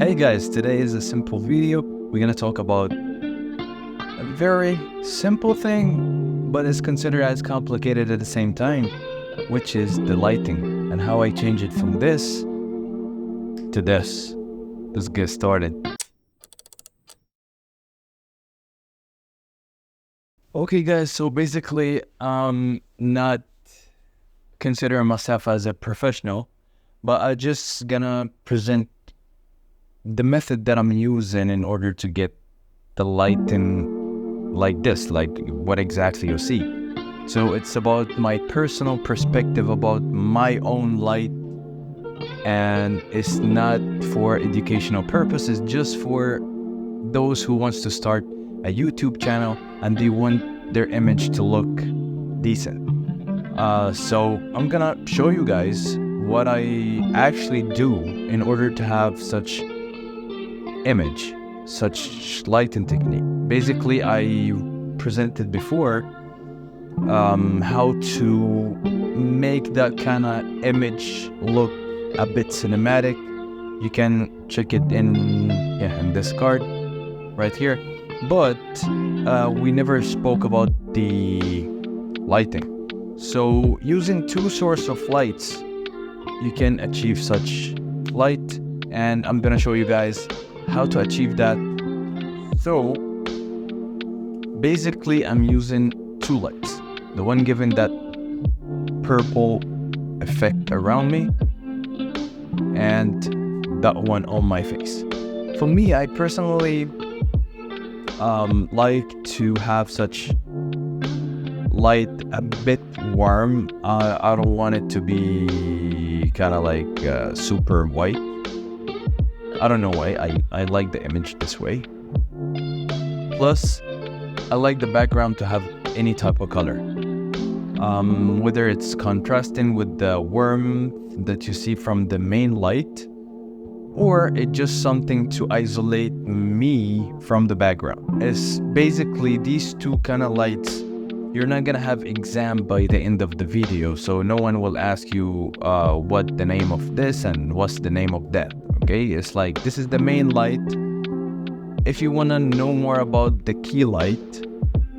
Hey guys, today is a simple video. We're gonna talk about a very simple thing, but it's considered as complicated at the same time, which is the lighting and how I change it from this to this. Let's get started. Okay guys, so basically I'm not considering myself as a professional, but I just gonna present the method that I'm using in order to get the lighting like this, like what exactly you see. So it's about my personal perspective about my own light, and it's not for educational purposes, just for those who wants to start a YouTube channel and they want their image to look decent. So I'm gonna show you guys what I actually do in order to have such image, such lighting technique. Basically, I presented before how to make that kind of image look a bit cinematic. You can check it in this card right here. But we never spoke about the lighting. So using two sources of lights, you can achieve such light, and I'm gonna show you guys how to achieve that. So basically I'm using two lights, the one giving that purple effect around me and that one on my face. For me, I personally like to have such light a bit warm. I don't want it to be kind of like super white. I don't know why, I like the image this way. Plus, I like the background to have any type of color. Whether it's contrasting with the warmth that you see from the main light, or it's just something to isolate me from the background. It's basically these two kind of lights. You're not gonna have exam by the end of the video, so no one will ask you what the name of this and what's the name of that. Okay, it's like this is the main light. If you want to know more about the key light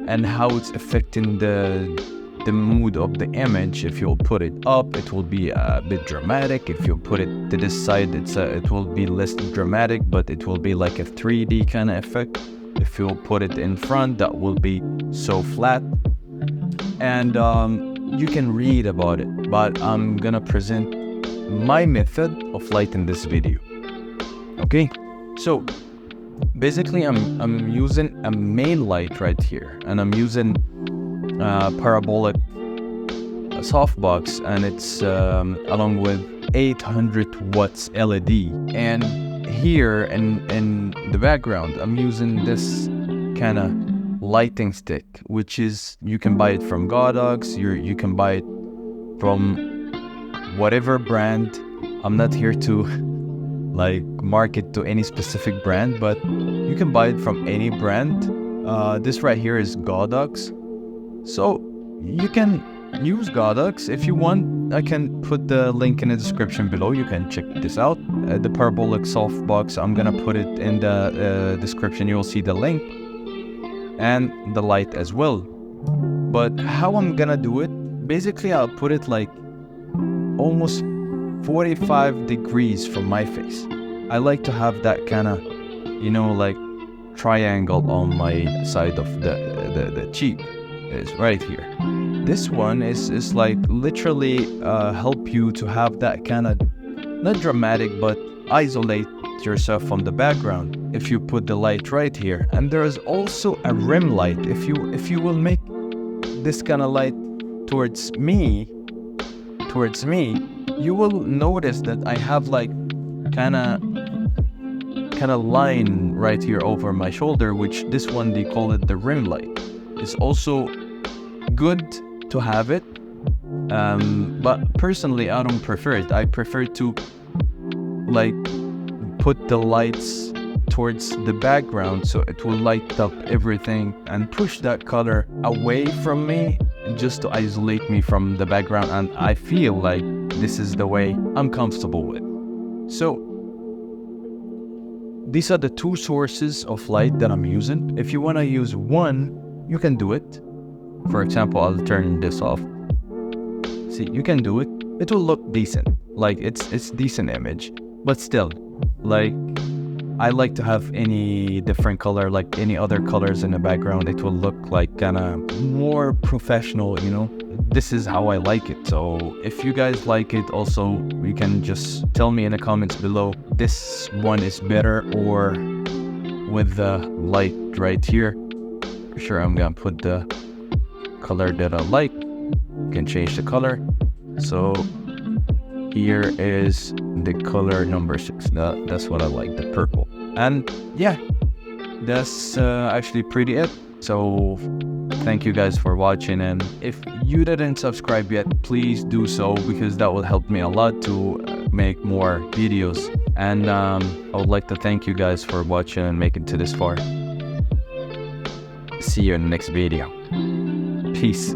and how it's affecting the mood of the image, if you'll put it up, it will be a bit dramatic. If you put it to this side, it will be less dramatic, but it will be like a 3D kind of effect. If you'll put it in front, that will be so flat. And you can read about it, but I'm gonna present my method of lighting this video. Okay, so basically I'm using a main light right here, and I'm using parabolic softbox, and it's along with 800 watts LED. And here in the background, I'm using this kind of lighting stick, which is, you can buy it from Godox, you can buy it from whatever brand. I'm not here to like market to any specific brand, but you can buy it from any brand. This right here is Godox, so you can use Godox if you want. I can put the link in the description below. You can check this out. The parabolic softbox, I'm gonna put it in the description. You'll see the link and the light as well. But how I'm gonna do it, basically I'll put it like almost 45 degrees from my face. I like to have that kind of, like triangle on my side of the cheek. Is right here. This one is like literally help you to have that kind of, not dramatic, but isolate yourself from the background if you put the light right here. And there is also a rim light. If you will make this kind of light towards me, you will notice that I have like kind of line right here over my shoulder, which this one they call it the rim light. It's also good to have it, but personally I don't prefer it. I prefer to like put the lights towards the background, so it will light up everything and push that color away from me, just to isolate me from the background. And I feel like this is the way I'm comfortable with. So these are the two sources of light that I'm using. If you want to use one, you can do it. For example, I'll turn this off. See, you can do it. It will look decent. Like it's decent image, but still, like I like to have any different color, like any other colors in the background. It will look like kind of more professional, you know. This is how I like it. So if you guys like it also, you can just tell me in the comments below, this one is better or with the light right here. For sure, I'm gonna put the color that I like. You can change the color. So here is the color number 6. That's what I like, the purple. And yeah, that's actually pretty it. So thank you guys for watching, and if you didn't subscribe yet, please do so, because that will help me a lot to make more videos. And I would like to thank you guys for watching and making it to this far. See you in the next video. Peace.